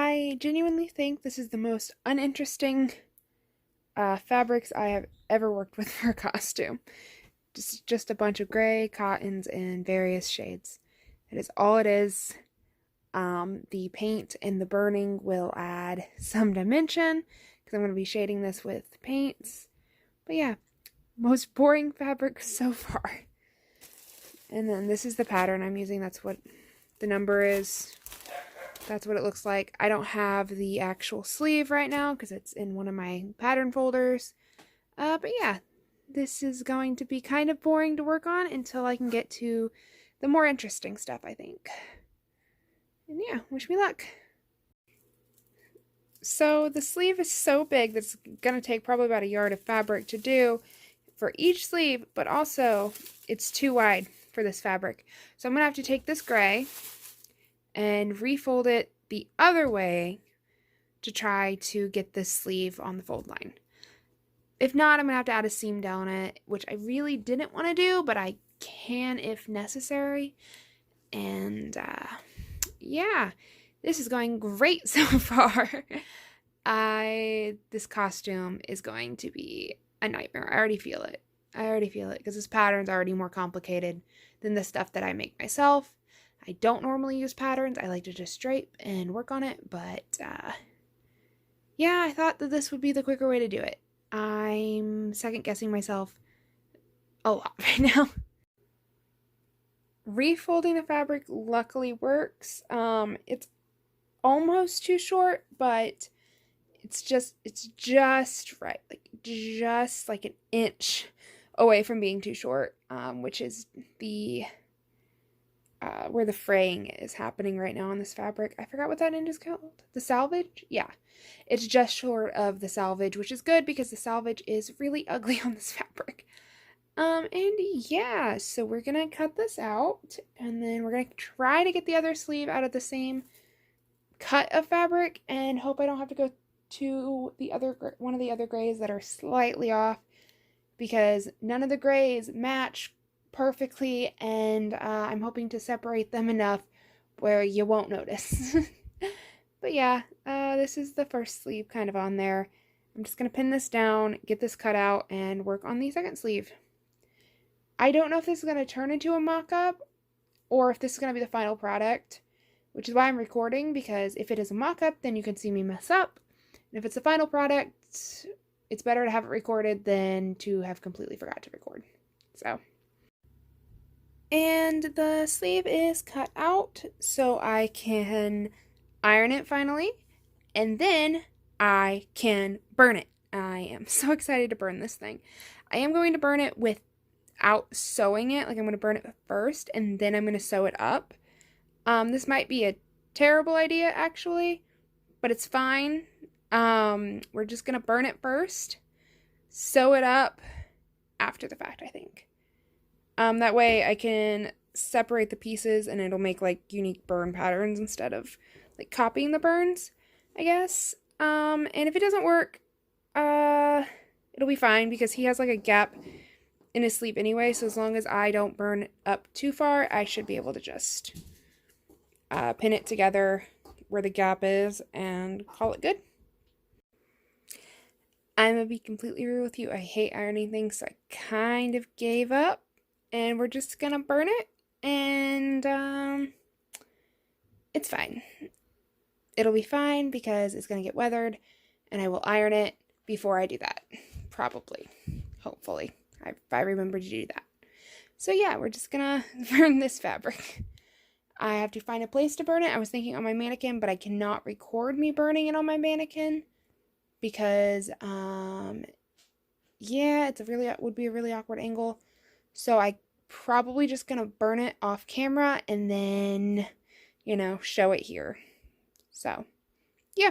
I genuinely think this is the most uninteresting fabrics I have ever worked with for a costume. Just a bunch of gray cottons in various shades. That is all it is. The paint and the burning will add some dimension because I'm going to be shading this with paints. But yeah, most boring fabric so far. And then this is the pattern I'm using. That's what the number is. That's what it looks like. I don't have the actual sleeve right now because it's in one of my pattern folders. But yeah, this is going to be kind of boring to work on until I can get to the more interesting stuff, I think. And yeah, wish me luck. So the sleeve is so big that it's going to take probably about a yard of fabric to do for each sleeve, but also it's too wide for this fabric. So I'm going to have to take this gray and refold it the other way to try to get this sleeve on the fold line. If not, I'm going to have to add a seam down it, which I really didn't want to do, but I can if necessary. And yeah, this is going great so far. This costume is going to be a nightmare. I already feel it. Because this pattern's already more complicated than the stuff that I make myself. I don't normally use patterns. I like to just drape and work on it, but yeah, I thought that this would be the quicker way to do it. I'm second guessing myself a lot right now. Refolding the fabric luckily works. It's almost too short, but it's just right, just like an inch away from being too short, which is the where the fraying is happening right now on this fabric. I forgot what that end is called. The salvage? Yeah. It's just short of the salvage, which is good because the salvage is really ugly on this fabric. And yeah, so we're gonna cut this out, and then we're gonna try to get the other sleeve out of the same cut of fabric, and hope I don't have to go to the one of the other grays that are slightly off, because none of the grays match perfectly, and I'm hoping to separate them enough where you won't notice. But yeah, this is the first sleeve kind of on there. I'm just going to pin this down, get this cut out, and work on the second sleeve. I don't know if this is going to turn into a mock-up or if this is going to be the final product, which is why I'm recording, because if it is a mock-up, then you can see me mess up. And if it's the final product, it's better to have it recorded than to have completely forgot to record. So, and the sleeve is cut out so I can iron it finally, and then I can burn it. I am so excited to burn this thing. I am going to burn it without sewing it. Like, I'm going to burn it first, and then I'm going to sew it up. This might be a terrible idea, actually, but it's fine. We're just going to burn it first, sew it up after the fact, I think. That way I can separate the pieces, and it'll make, like, unique burn patterns instead of, like, copying the burns, I guess. And if it doesn't work, it'll be fine, because he has, like, a gap in his sleeve anyway, so as long as I don't burn up too far, I should be able to just pin it together where the gap is and call it good. I'm gonna be completely real with you. I hate ironing things, so I kind of gave up, and we're just gonna burn it, and it's fine. It'll be fine because it's gonna get weathered, and I will iron it before I do that. Probably. Hopefully. If I remember to do that. So yeah, we're just gonna burn this fabric. I have to find a place to burn it. I was thinking on my mannequin, but I cannot record me burning it on my mannequin because, yeah, would be a really awkward angle. So I probably just gonna burn it off camera and then, show it here. So, yeah.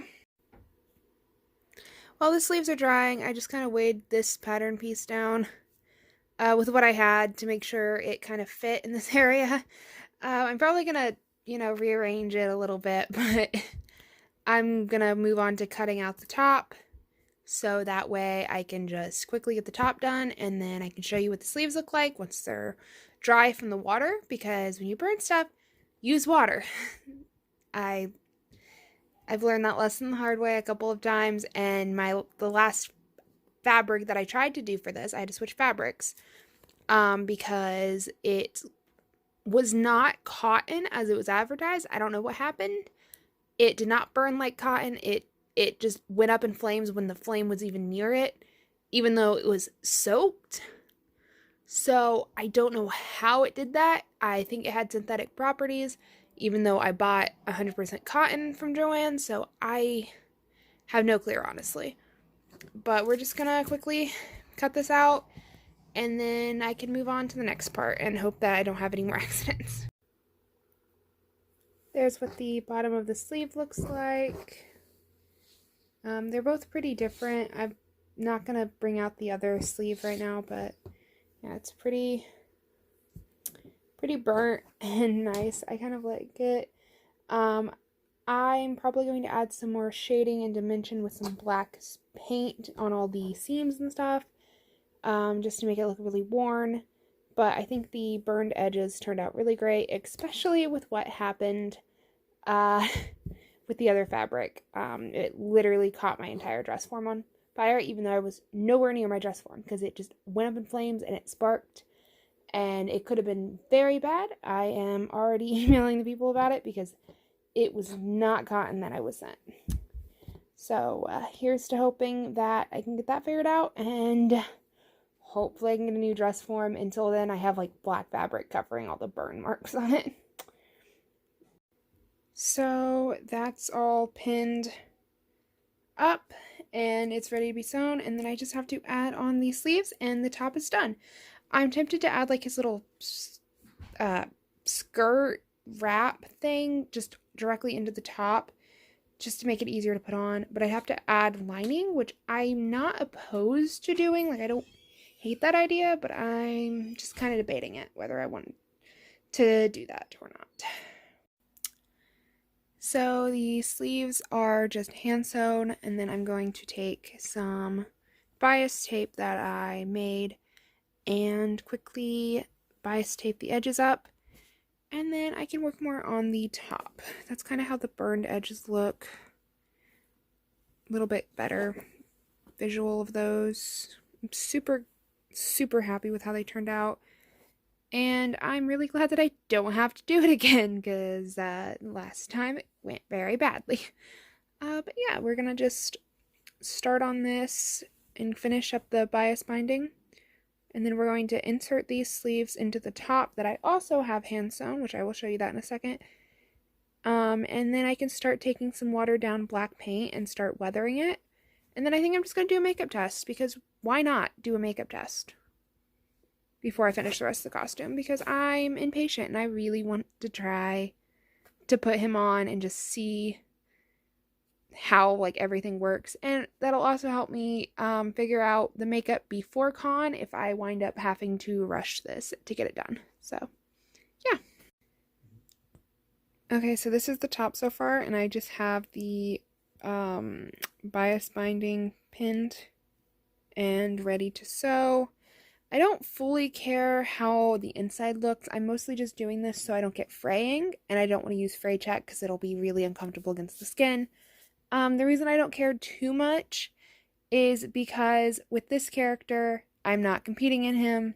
While the sleeves are drying, I just kind of weighed this pattern piece down with what I had to make sure it kind of fit in this area. I'm probably gonna, rearrange it a little bit, but I'm gonna move on to cutting out the top, so that way I can just quickly get the top done, and then I can show you what the sleeves look like once they're dry from the water, because when you burn stuff, use water. I I've learned that lesson the hard way a couple of times, and the last fabric that I tried to do for this, I had to switch fabrics because it was not cotton as it was advertised. I don't know what happened. It did not burn like cotton. It just went up in flames when the flame was even near it, even though it was soaked. So I don't know how it did that. I think it had synthetic properties, even though I bought 100% cotton from Joann, so I have no clue, honestly. But we're just gonna quickly cut this out, and then I can move on to the next part and hope that I don't have any more accidents. There's what the bottom of the sleeve looks like. They're both pretty different. I'm not gonna bring out the other sleeve right now, but yeah, it's pretty burnt and nice. I kind of like it. I'm probably going to add some more shading and dimension with some black paint on all the seams and stuff, just to make it look really worn. But I think the burned edges turned out really great, especially with what happened with the other fabric. It literally caught my entire dress form on fire, even though I was nowhere near my dress form, because it just went up in flames and it sparked, and it could have been very bad. I am already emailing the people about it because it was not cotton that I was sent. So here's to hoping that I can get that figured out, and hopefully I can get a new dress form. Until then, I have like black fabric covering all the burn marks on it. So that's all pinned up and it's ready to be sewn, and then I just have to add on these sleeves and the top is done. I'm tempted to add like his little skirt wrap thing just directly into the top just to make it easier to put on, but I have to add lining, which I'm not opposed to doing. Like, I don't hate that idea, but I'm just kind of debating it, whether I want to do that or not. So the sleeves are just hand sewn, and then I'm going to take some bias tape that I made and quickly bias tape the edges up, and then I can work more on the top. That's kind of how the burned edges look. A little bit better visual of those. I'm super happy with how they turned out. And I'm really glad that I don't have to do it again, because last time it went very badly. But yeah, we're going to just start on this and finish up the bias binding. And then we're going to insert these sleeves into the top that I also have hand sewn, which I will show you that in a second. And then I can start taking some watered down black paint and start weathering it. And then I think I'm just going to do a makeup test, because why not do a makeup test before I finish the rest of the costume, because I'm impatient and I really want to try to put him on and just see how like everything works. And that'll also help me figure out the makeup before con if I wind up having to rush this to get it done. So yeah. Okay, so this is the top so far, and I just have the bias binding pinned and ready to sew. I don't fully care how the inside looks. I'm mostly just doing this so I don't get fraying, and I don't want to use fray check because it'll be really uncomfortable against the skin. The reason I don't care too much is because with this character, I'm not competing in him.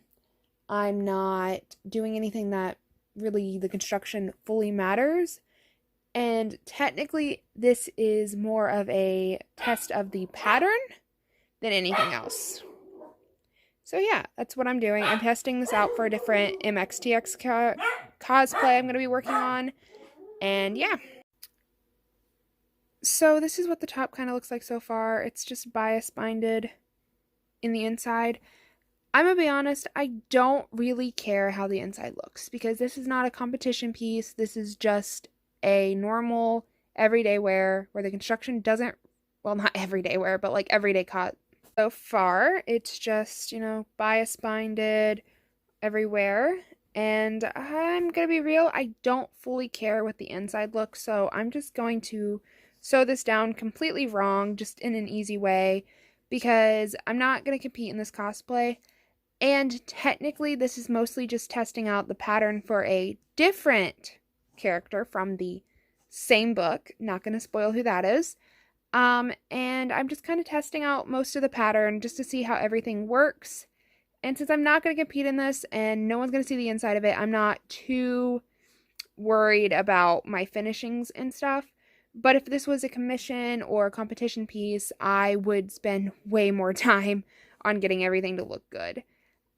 I'm not doing anything that really the construction fully matters. And technically, this is more of a test of the pattern than anything else. So yeah, that's what I'm doing. I'm testing this out for a different MXTX cosplay I'm going to be working on. And yeah. So this is what the top kind of looks like so far. It's just bias binded in the inside. I'm going to be honest, I don't really care how the inside looks, because this is not a competition piece. This is just a normal everyday wear where the construction doesn't, well, not everyday wear, but like everyday cut. So far, it's just, bias binded everywhere. And I'm going to be real, I don't fully care what the inside looks, so I'm just going to sew this down completely wrong, just in an easy way, because I'm not going to compete in this cosplay. And technically, this is mostly just testing out the pattern for a different character from the Same book. Not going to spoil who that is. And I'm just kind of testing out most of the pattern just to see how everything works. And since I'm not going to compete in this and no one's going to see the inside of it, I'm not too worried about my finishings and stuff. But if this was a commission or a competition piece, I would spend way more time on getting everything to look good.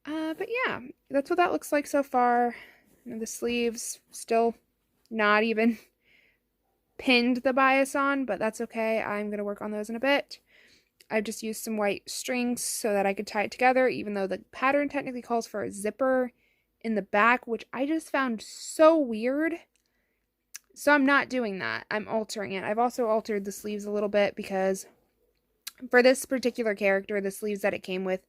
But yeah, that's what that looks like so far. The sleeves still not even pinned the bias on, but that's okay. I'm going to work on those in a bit. I've just used some white strings so that I could tie it together, even though the pattern technically calls for a zipper in the back, which I just found so weird. So I'm not doing that. I'm altering it. I've also altered the sleeves a little bit because for this particular character, the sleeves that it came with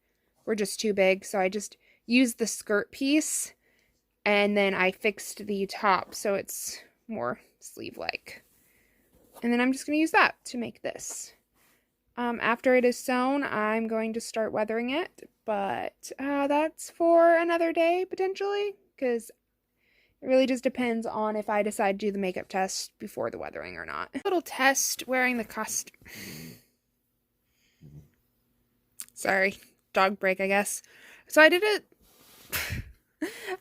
were just too big. So I just used the skirt piece and then I fixed the top so it's more sleeve-like. And then I'm just going to use that to make this. After it is sewn, I'm going to start weathering it, but that's for another day, potentially, because it really just depends on if I decide to do the makeup test before the weathering or not. Little test wearing the costume. Sorry, dog break, I guess. So I did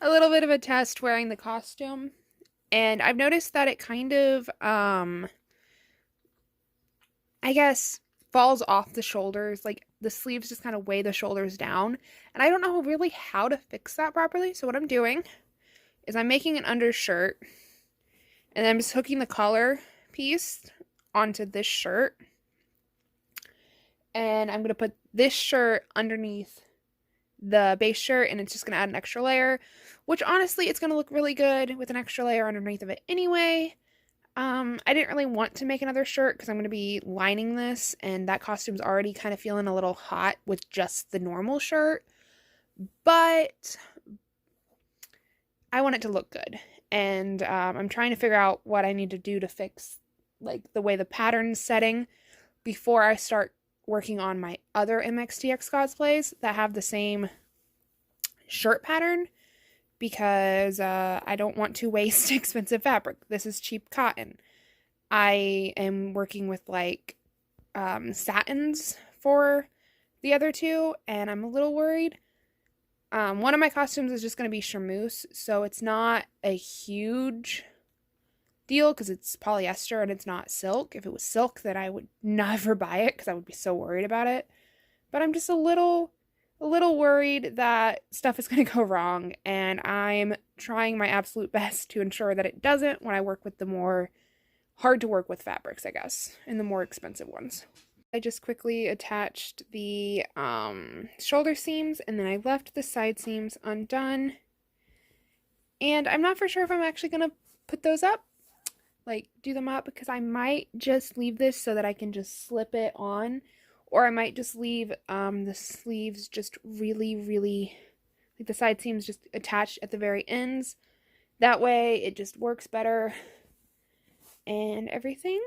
a little bit of a test wearing the costume, and I've noticed that it kind of, I guess, falls off the shoulders. Like the sleeves just kind of weigh the shoulders down, and I don't know really how to fix that properly. So what I'm doing is I'm making an undershirt, and I'm just hooking the collar piece onto this shirt, and I'm going to put this shirt underneath the base shirt, and it's just going to add an extra layer, which honestly it's going to look really good with an extra layer underneath of it anyway. I didn't really want to make another shirt because I'm going to be lining this, and that costume's already kind of feeling a little hot with just the normal shirt, but I want it to look good, and I'm trying to figure out what I need to do to fix like the way the pattern's setting before I start working on my other MXTX cosplays that have the same shirt pattern, because I don't want to waste expensive fabric. This is cheap cotton. I am working with like satins for the other two, and I'm a little worried. One of my costumes is just going to be charmeuse, so it's not a huge deal because it's polyester and it's not silk. If it was silk, then I would never buy it because I would be so worried about it. But I'm just a little worried that stuff is going to go wrong, and I'm trying my absolute best to ensure that it doesn't when I work with the more hard to work with fabrics, I guess, and the more expensive ones. I just quickly attached the shoulder seams, and then I left the side seams undone. And I'm not for sure if I'm actually going to put those up, like do them up, because I might just leave this so that I can just slip it on. Or I might just leave the sleeves just really, like the side seams just attached at the very ends. That way it just works better and everything.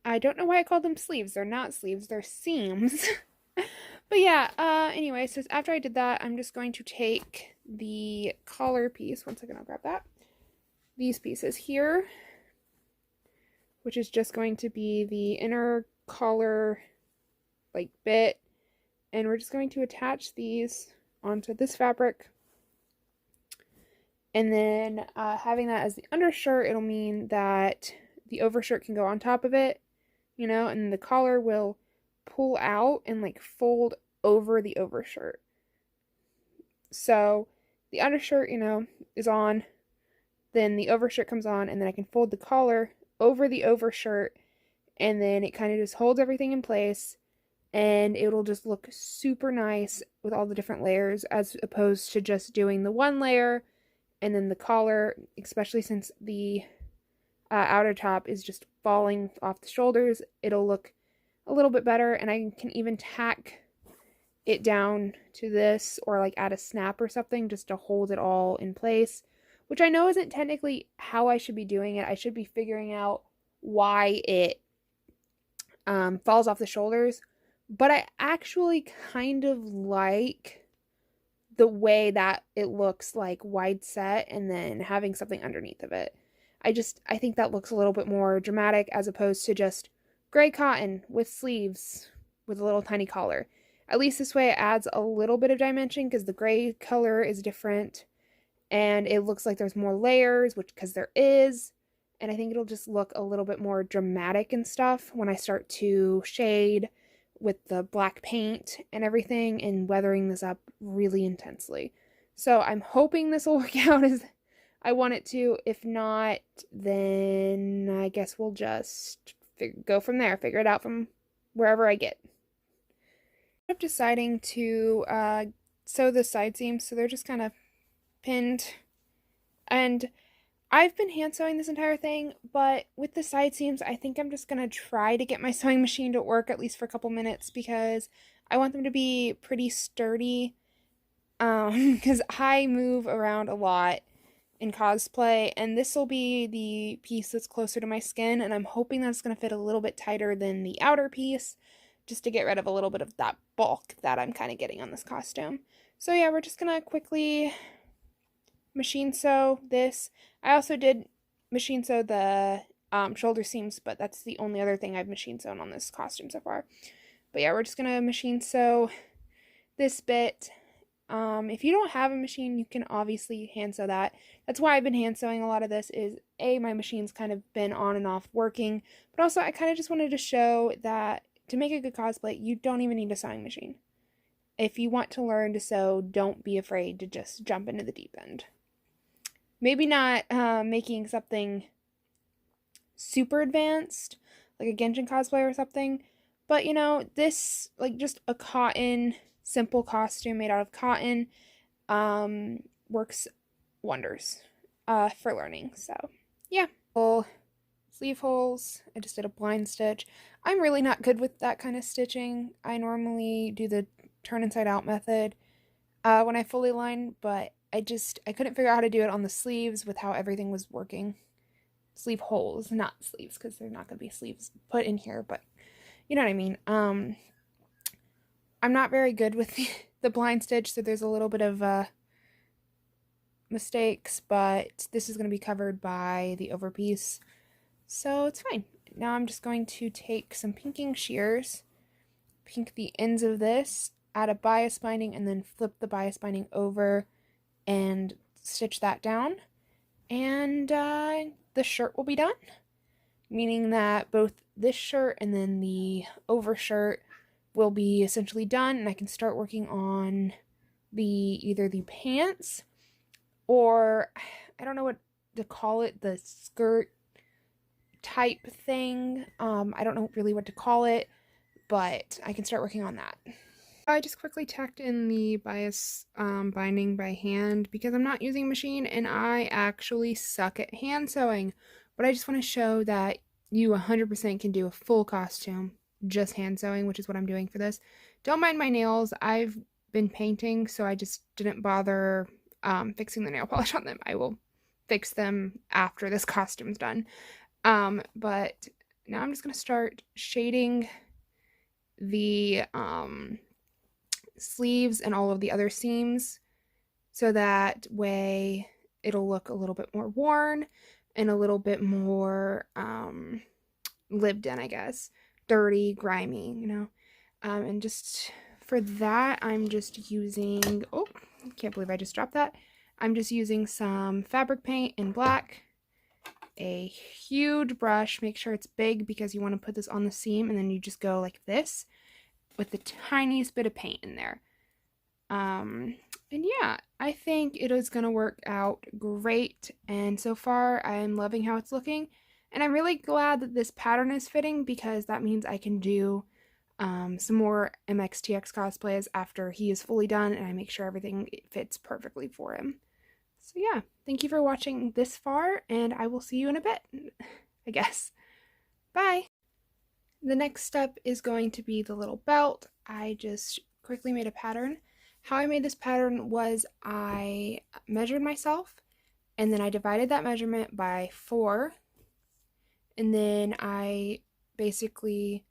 I don't know why I called them sleeves. They're not sleeves, they're seams. But yeah, anyway, so after I did that, I'm just going to take the collar piece. One second, I'll grab that. These pieces here, which is just going to be the inner collar like bit, and we're just going to attach these onto this fabric, and then having that as the undershirt, it'll mean that the overshirt can go on top of it, you know, and the collar will pull out and like fold over the overshirt. So the undershirt, you know, is on, then the overshirt comes on, and then I can fold the collar over the overshirt, and then it kind of just holds everything in place, and it'll just look super nice with all the different layers, as opposed to just doing the one layer and then the collar, especially since the outer top is just falling off the shoulders. It'll look a little bit better, and I can even tack it down to this or like add a snap or something just to hold it all in place, which I know isn't technically how I should be doing it. I should be figuring out why it falls off the shoulders. But I actually kind of like the way that it looks like wide set and then having something underneath of it. I think that looks a little bit more dramatic as opposed to just gray cotton with sleeves with a little tiny collar. At least this way it adds a little bit of dimension because the gray color is different and it looks like there's more layers, which because there is. And I think it'll just look a little bit more dramatic and stuff when I start to shade with the black paint and everything and weathering this up really intensely. So I'm hoping this will work out as I want it to. If not, then I guess we'll just go from there, figure it out from wherever I get. I'm deciding to sew the side seams so they're just kind of pinned, and I've been hand sewing this entire thing, but with the side seams I think I'm just gonna try to get my sewing machine to work at least for a couple minutes because I want them to be pretty sturdy, because I move around a lot in cosplay, and this will be the piece that's closer to my skin, and I'm hoping that's going to fit a little bit tighter than the outer piece just to get rid of a little bit of that bulk that I'm kind of getting on this costume. So yeah, we're just going to quickly machine sew this. I also did machine sew the shoulder seams, but that's the only other thing I've machine sewn on this costume so far. But yeah, we're just going to machine sew this bit. If you don't have a machine, you can obviously hand sew that. That's why I've been hand sewing a lot of this is A, my machine's kind of been on and off working, but also I kind of just wanted to show that to make a good cosplay, you don't even need a sewing machine. If you want to learn to sew, don't be afraid to just jump into the deep end. Maybe not making something super advanced, like a Genshin cosplay or something, but you know, this, like just a cotton simple costume made out of cotton works wonders for learning. So yeah, full sleeve holes. I just did a blind stitch. I'm really not good with that kind of stitching. I normally do the turn inside out method when I fully line, but I couldn't figure out how to do it on the sleeves with how everything was working. Sleeve holes, not sleeves, because they're not going to be sleeves put in here, but you know what I mean. I'm not very good with the blind stitch, so there's a little bit of mistakes, but this is going to be covered by the overpiece, so it's fine. Now I'm just going to take some pinking shears, pink the ends of this, add a bias binding, and then flip the bias binding over and stitch that down, and the shirt will be done, meaning that both this shirt and then the overshirt will be essentially done, and I can start working on either the pants or I don't know what to call it, the skirt type thing. I don't know really what to call it, but I can start working on that. I just quickly tacked in the bias binding by hand because I'm not using a machine and I actually suck at hand sewing, but I just want to show that you 100% can do a full costume just hand sewing, which is what I'm doing for this. Don't mind my nails. I've been painting, so I just didn't bother fixing the nail polish on them. I will fix them after this costume's done. But now I'm just going to start shading the sleeves and all of the other seams so that way it'll look a little bit more worn and a little bit more lived in, I guess. Dirty, grimy, you know. And just for that, I'm just using, oh, I can't believe I just dropped that. I'm just using some fabric paint in black, a huge brush. Make sure it's big because you want to put this on the seam, and then you just go like this with the tiniest bit of paint in there. And yeah, I think it is going to work out great, and so far I'm loving how it's looking. And I'm really glad that this pattern is fitting because that means I can do some more MXTX cosplays after he is fully done and I make sure everything fits perfectly for him. So yeah, thank you for watching this far, and I will see you in a bit, I guess. Bye! The next step is going to be the little belt. I just quickly made a pattern. How I made this pattern was I measured myself, and then I divided that measurement by 4. And then I basically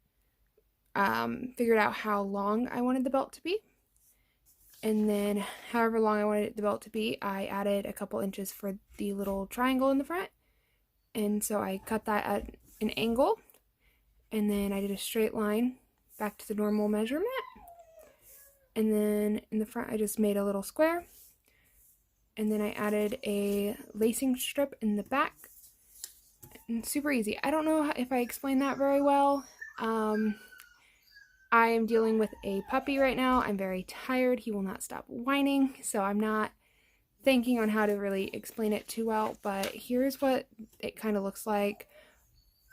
figured out how long I wanted the belt to be. And then however long I wanted the belt to be, I added a couple inches for the little triangle in the front. and so I cut that at an angle, and then I did a straight line back to the normal measurement, and then in the front I just made a little square, and then I added a lacing strip in the back, and super easy. I don't know if I explained that very well. I am dealing with a puppy right now. I'm very tired. He will not stop whining, so I'm not thinking on how to really explain it too well, but here's what it kind of looks like.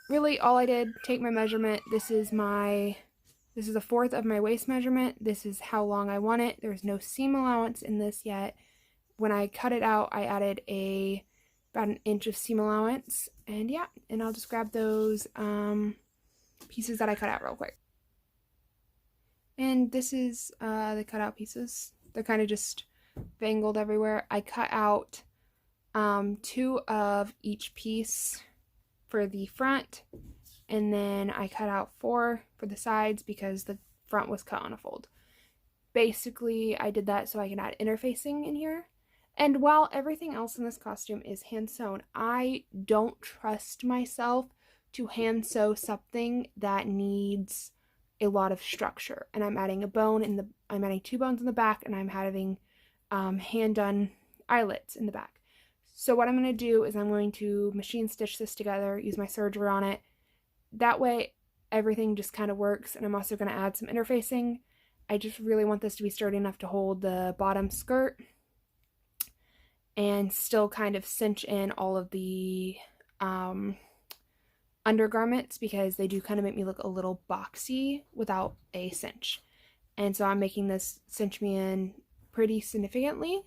Really, all I did, take my measurement. This is a fourth of my waist measurement. This is how long I want it. There's no seam allowance in this yet. When I cut it out, I added about an inch of seam allowance, and yeah, and I'll just grab those pieces that I cut out real quick. And this is the cutout pieces. They're kind of just vangled everywhere. I cut out 2 of each piece for the front, and then I cut out 4 for the sides because the front was cut on a fold. Basically, I did that so I can add interfacing in here. And while everything else in this costume is hand sewn, I don't trust myself to hand sew something that needs a lot of structure. And I'm adding I'm adding 2 bones in the back, and I'm having hand done eyelets in the back. So what I'm going to do is I'm going to machine stitch this together, use my serger on it. That way everything just kind of works, and I'm also going to add some interfacing. I just really want this to be sturdy enough to hold the bottom skirt and still kind of cinch in all of the undergarments, because they do kind of make me look a little boxy without a cinch. And so I'm making this cinch me in pretty significantly.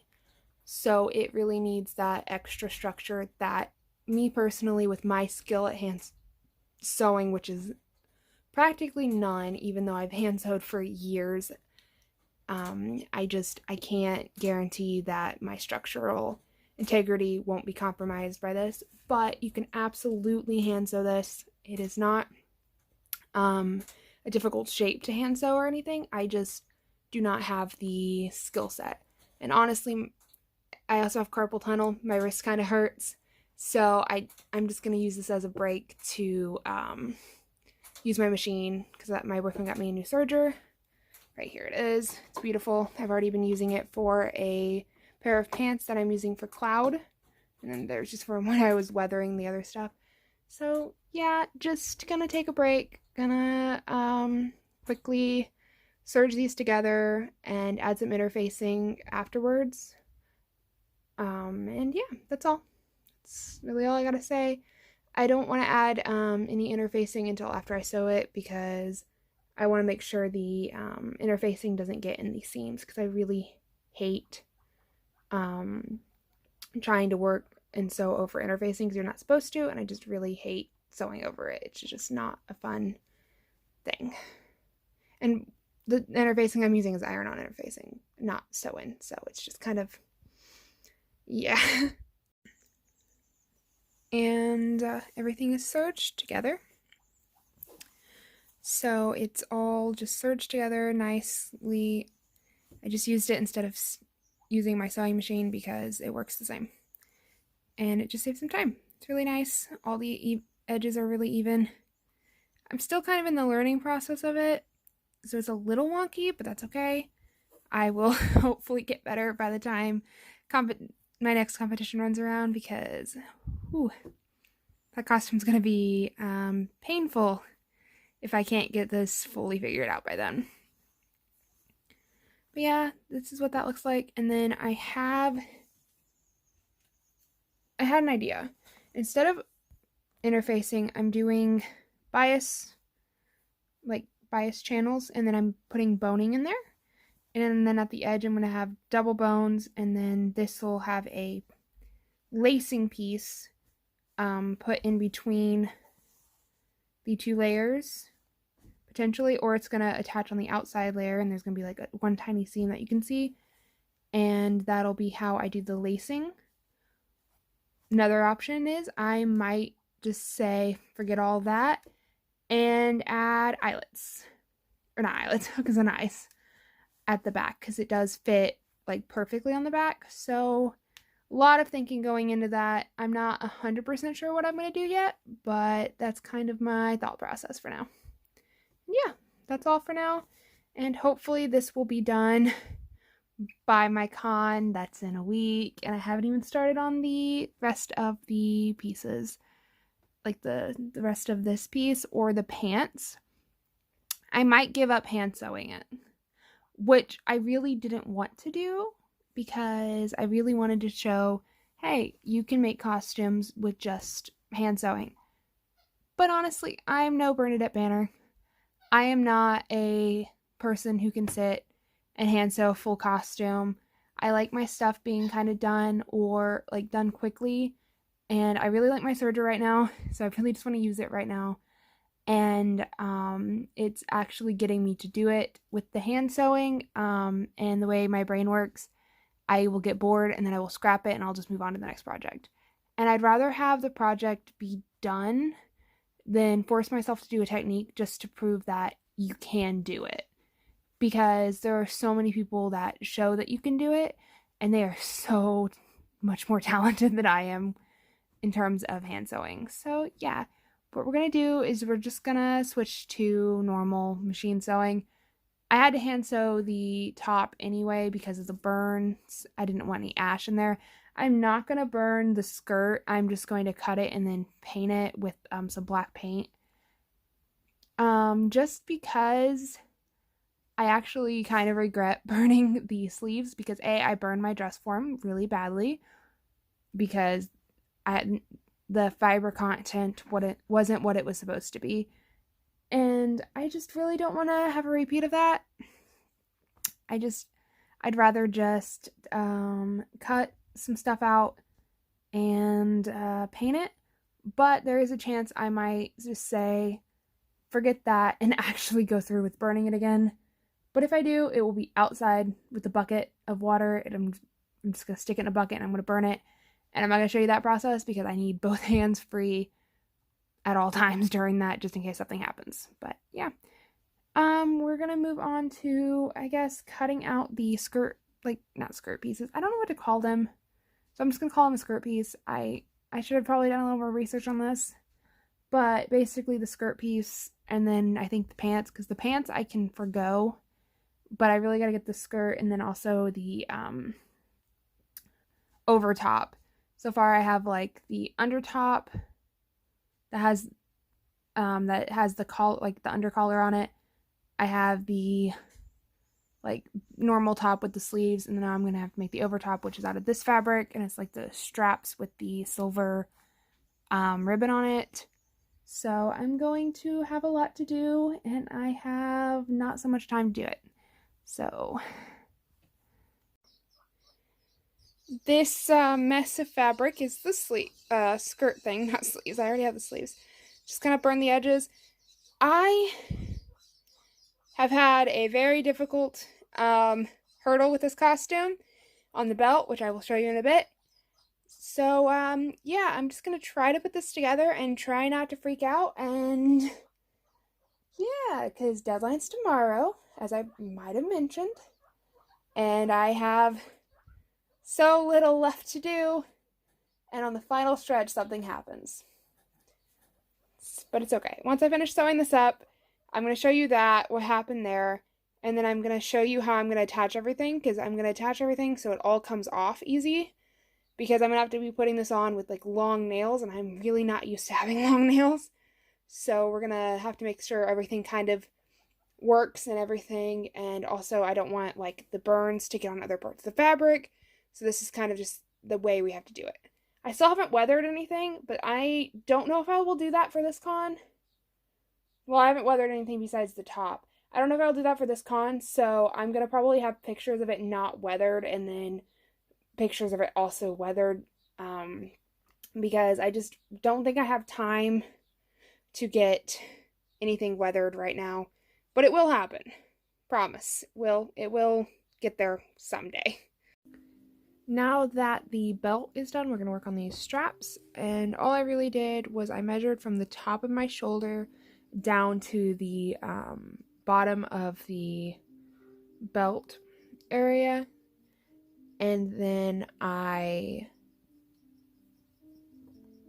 So it really needs that extra structure that me personally, with my skill at hand sewing, which is practically none, even though I've hand sewed for years, I can't guarantee that my structural integrity won't be compromised by this. But you can absolutely hand sew this. It is not a difficult shape to hand sew or anything. I just do not have the skill set. And honestly, I also have carpal tunnel. My wrist kind of hurts. So I'm just going to use this as a break to use my machine, because my boyfriend got me a new serger. Right here it is. It's beautiful. I've already been using it for a pair of pants that I'm using for cloud. And then there's just from when I was weathering the other stuff. So yeah, just gonna take a break. Gonna quickly serge these together and add some interfacing afterwards. And yeah, that's all. That's really all I gotta say. I don't want to add any interfacing until after I sew it, because I want to make sure the interfacing doesn't get in these seams, because I really hate trying to work and sew over interfacing, because you're not supposed to, and I just really hate sewing over it. It's just not a fun thing. And the interfacing I'm using is iron-on interfacing, not sew-in, so it's just kind of, yeah. And everything is serged together. So it's all just serged together nicely. I just used it instead of using my sewing machine because it works the same. And it just saves some time. It's really nice. All the edges are really even. I'm still kind of in the learning process of it, so it's a little wonky, but that's okay. I will hopefully get better by the time my next competition runs around, because that costume's going to be painful if I can't get this fully figured out by then. But yeah, this is what that looks like. And then I had an idea. Instead of interfacing, I'm doing bias channels, and then I'm putting boning in there. And then at the edge, I'm going to have double bones, and then this will have a lacing piece put in between the 2 layers, potentially, or it's going to attach on the outside layer, and there's going to be like one tiny seam that you can see, and that'll be how I do the lacing. Another option is I might just say forget all that and add eyelets, or not eyelets, hookers and eyes at the back, because it does fit like perfectly on the back. So A lot of thinking going into that. I'm not 100% sure what I'm going to do yet, but that's kind of my thought process for now. Yeah, that's all for now. And hopefully this will be done by my con that's in a week. And I haven't even started on the rest of the pieces, like the rest of this piece or the pants. I might give up hand sewing it, which I really didn't want to do because I really wanted to show, hey, you can make costumes with just hand sewing. But honestly, I'm no Bernadette Banner. I am not a person who can sit and hand sew a full costume. I like my stuff being kind of done or like done quickly. And I really like my serger right now, so I really just want to use it right now. And it's actually getting me to do it with the hand sewing, and the way my brain works. I will get bored and then I will scrap it and I'll just move on to the next project. And I'd rather have the project be done than force myself to do a technique just to prove that you can do it. Because there are so many people that show that you can do it, and they are so much more talented than I am in terms of hand sewing. So yeah, what we're gonna do is we're just gonna switch to normal machine sewing. I had to hand sew the top anyway because of the burns. I didn't want any ash in there. I'm not going to burn the skirt. I'm just going to cut it and then paint it with some black paint. Just because I actually kind of regret burning the sleeves because I burned my dress form really badly because the fiber content wasn't what it was supposed to be. And I just really don't want to have a repeat of that. I'd rather just cut some stuff out and paint it. But there is a chance I might just say, forget that, and actually go through with burning it again. But if I do, it will be outside with a bucket of water, and I'm just going to stick it in a bucket and I'm going to burn it. And I'm not going to show you that process because I need both hands free at all times during that, just in case something happens. But yeah, we're gonna move on to, I guess, cutting out the skirt, like not skirt pieces. I don't know what to call them, so I'm just gonna call them a skirt piece. I should have probably done a little more research on this, but basically the skirt piece, and then I think the pants, because the pants I can forgo, but I really gotta get the skirt, and then also the over top. So far I have like the under top that has the collar, like the under collar on it. I have the like normal top with the sleeves, and then now I'm gonna have to make the over top, which is out of this fabric, and it's like the straps with the silver ribbon on it. So I'm going to have a lot to do, and I have not so much time to do it. So this mess of fabric is the skirt thing, not sleeves. I already have the sleeves. Just gonna burn the edges. I have had a very difficult hurdle with this costume on the belt, which I will show you in a bit. So yeah, I'm just gonna try to put this together and try not to freak out. And yeah, because deadline's tomorrow, as I might have mentioned, and I have so little left to do, and on the final stretch something happens. But it's okay. Once I finish sewing this up, I'm going to show you what happened there, and then I'm going to show you how I'm going to attach everything, because I'm going to attach everything so it all comes off easy, because I'm going to have to be putting this on with like long nails, and I'm really not used to having long nails. So we're going to have to make sure everything kind of works and everything, and also I don't want like the burns to get on other parts of the fabric. So this is kind of just the way we have to do it. I still haven't weathered anything, but I don't know if I will do that for this con. Well, I haven't weathered anything besides the top. I don't know if I'll do that for this con, so I'm going to probably have pictures of it not weathered and then pictures of it also weathered, because I just don't think I have time to get anything weathered right now. But it will happen. Promise. It will get there someday. Now that the belt is done, we're going to work on these straps. And all I really did was I measured from the top of my shoulder down to the bottom of the belt area. And then I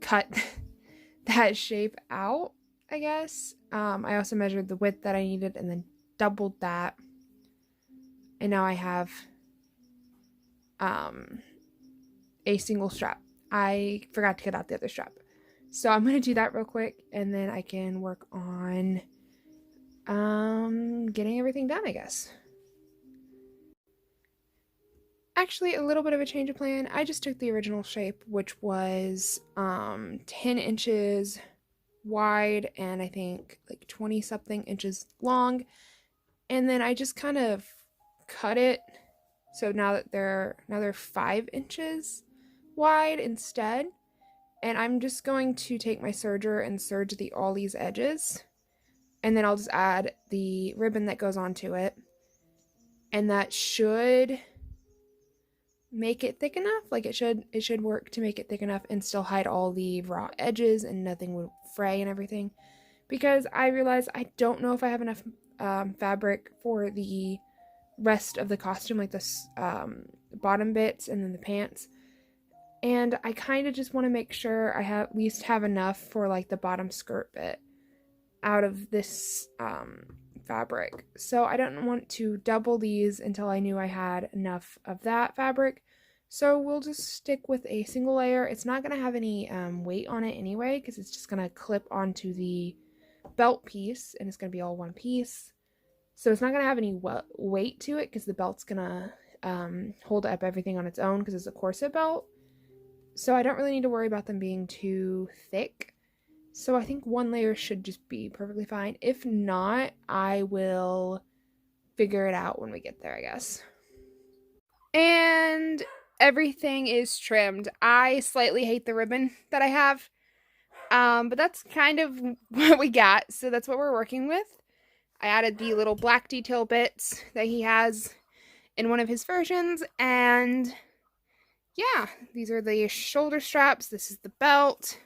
cut that shape out, I guess. I also measured the width that I needed and then doubled that. And now I have a single strap. I forgot to cut out the other strap. So I'm going to do that real quick, and then I can work on getting everything done, I guess. Actually, a little bit of a change of plan. I just took the original shape, which was 10 inches wide and I think like 20 something inches long. And then I just kind of cut it. So now that they're 5 inches wide instead. And I'm just going to take my serger and serge all these edges. And then I'll just add the ribbon that goes onto it. And that should make it thick enough. Like it should work to make it thick enough and still hide all the raw edges and nothing would fray and everything. Because I realized I don't know if I have enough fabric for the rest of the costume, like the bottom bits and then the pants. And I kind of just want to make sure I at least have enough for like the bottom skirt bit out of this fabric. So I don't want to double these until I knew I had enough of that fabric. So we'll just stick with a single layer. It's not going to have any weight on it anyway, because it's just going to clip onto the belt piece and it's going to be all one piece. So it's not going to have any weight to it because the belt's going to hold up everything on its own because it's a corset belt. So I don't really need to worry about them being too thick. So I think one layer should just be perfectly fine. If not, I will figure it out when we get there, I guess. And everything is trimmed. I slightly hate the ribbon that I have. But that's kind of what we got. So that's what we're working with. I added the little black detail bits that he has in one of his versions. And yeah, these are the shoulder straps. This is the belt.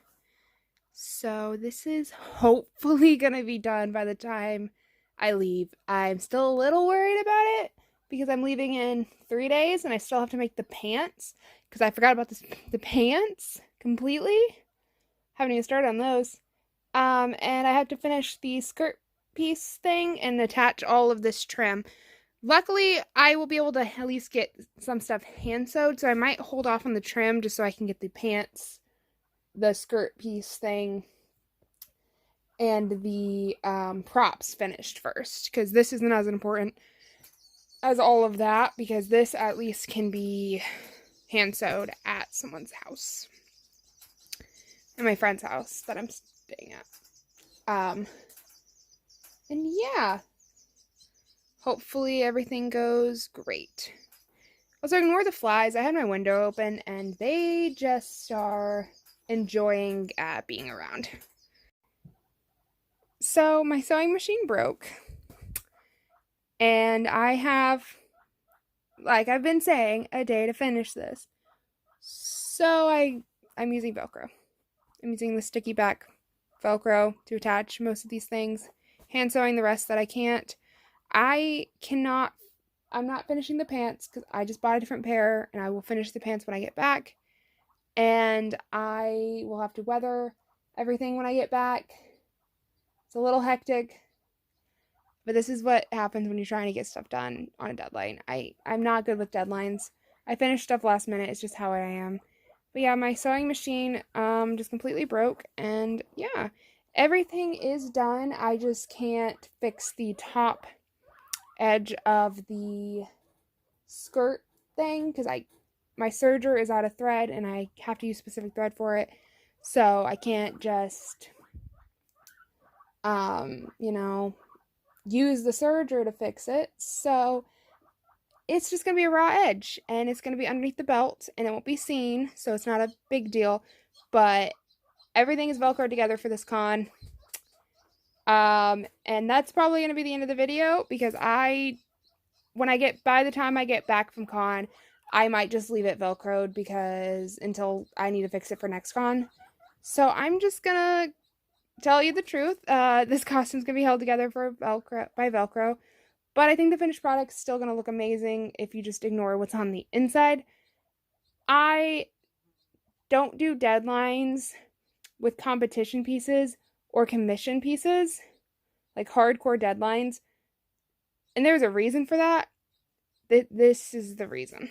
So this is hopefully going to be done by the time I leave. I'm still a little worried about it because I'm leaving in 3 days and I still have to make the pants because I forgot about the pants completely. Haven't even started on those. And I have to finish the skirt piece thing and attach all of this trim. Luckily, I will be able to at least get some stuff hand sewed, so I might hold off on the trim just so I can get the pants, the skirt piece thing, and the props finished first, because this isn't as important as all of that, because this at least can be hand sewed at someone's house, at my friend's house that I'm staying at. And yeah, hopefully everything goes great. Also, ignore the flies. I had my window open and they just are enjoying being around. So my sewing machine broke and I have, like I've been saying, a day to finish this. So I'm using Velcro. I'm using the sticky back Velcro to attach most of these things. Hand sewing the rest that I can't. I'm not finishing the pants because I just bought a different pair and I will finish the pants when I get back. And I will have to weather everything when I get back. It's a little hectic, but this is what happens when you're trying to get stuff done on a deadline. I'm not good with deadlines. I finish stuff last minute. It's just how I am. But yeah, my sewing machine just completely broke. And yeah, everything is done. I just can't fix the top edge of the skirt thing because my serger is out of thread and I have to use specific thread for it. So I can't just use the serger to fix it. So it's just going to be a raw edge and it's going to be underneath the belt and it won't be seen. So it's not a big deal, but everything is Velcroed together for this con. And that's probably going to be the end of the video because by the time I get back from con, I might just leave it Velcroed because until I need to fix it for next con. So I'm just gonna tell you the truth. This costume's gonna be held together by Velcro, but I think the finished product's still gonna look amazing if you just ignore what's on the inside. I don't do deadlines with competition pieces or commission pieces, like hardcore deadlines. And there's a reason for that. This is the reason.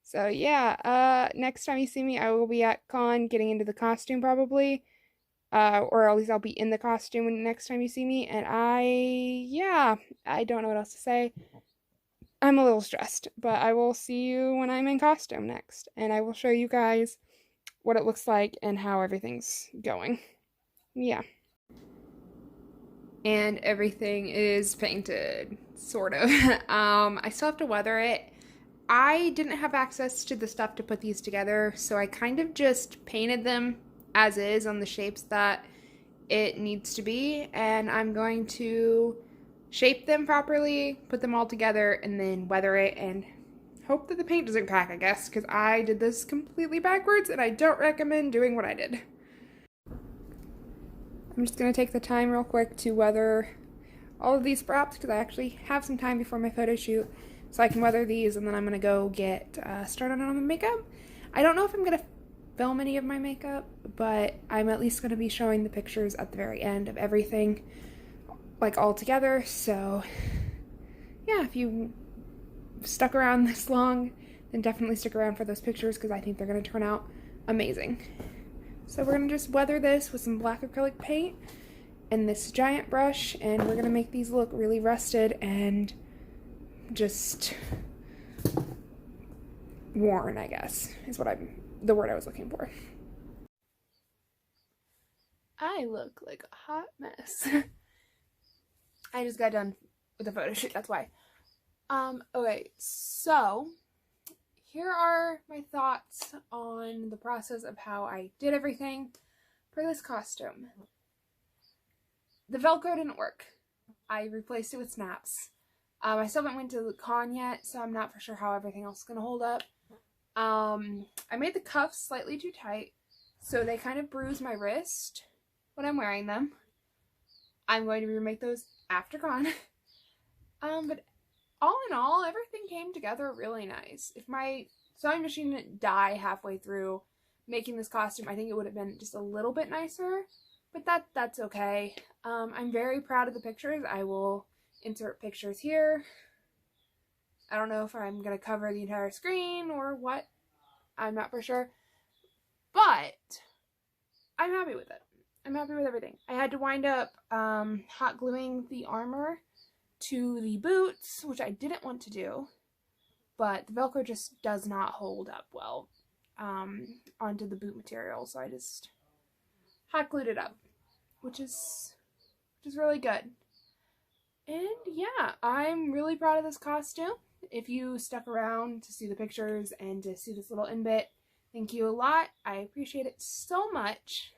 So yeah, next time you see me, I will be at con getting into the costume probably. Or at least I'll be in the costume when next time you see me. And yeah, I don't know what else to say. I'm a little stressed, but I will see you when I'm in costume next. And I will show you guys what it looks like and how everything's going. Yeah. And everything is painted, sort of. I still have to weather it. I didn't have access to the stuff to put these together, so I kind of just painted them as is on the shapes that it needs to be, and I'm going to shape them properly, put them all together, and then weather it and hope that the paint doesn't crack, I guess, because I did this completely backwards and I don't recommend doing what I did. I'm just going to take the time real quick to weather all of these props because I actually have some time before my photo shoot, so I can weather these, and then I'm going to go get started on my makeup. I don't know if I'm going to film any of my makeup, but I'm at least going to be showing the pictures at the very end of everything, like all together. So yeah, if you stuck around this long, then definitely stick around for those pictures because I think they're going to turn out amazing. So we're going to just weather this with some black acrylic paint and this giant brush, and we're going to make these look really rusted and just worn, I guess, is the word I was looking for. I look like a hot mess. I just got done with the photo shoot, that's why. Okay, so here are my thoughts on the process of how I did everything for this costume. The Velcro didn't work. I replaced it with snaps. I still haven't went to the con yet, so I'm not for sure how everything else is going to hold up. I made the cuffs slightly too tight, so they kind of bruise my wrist when I'm wearing them. I'm going to remake those after con. But all in all, everything came together really nice. If my sewing machine didn't die halfway through making this costume, I think it would have been just a little bit nicer, but that's okay. I'm very proud of the pictures. I will insert pictures here. I don't know if I'm going to cover the entire screen or what. I'm not for sure. But I'm happy with it. I'm happy with everything. I had to wind up hot gluing the armor to the boots, which I didn't want to do. But the Velcro just does not hold up well onto the boot material. So I just hot glued it up, which is really good. And yeah, I'm really proud of this costume. If you stuck around to see the pictures and to see this little in bit, thank you a lot. I appreciate it so much.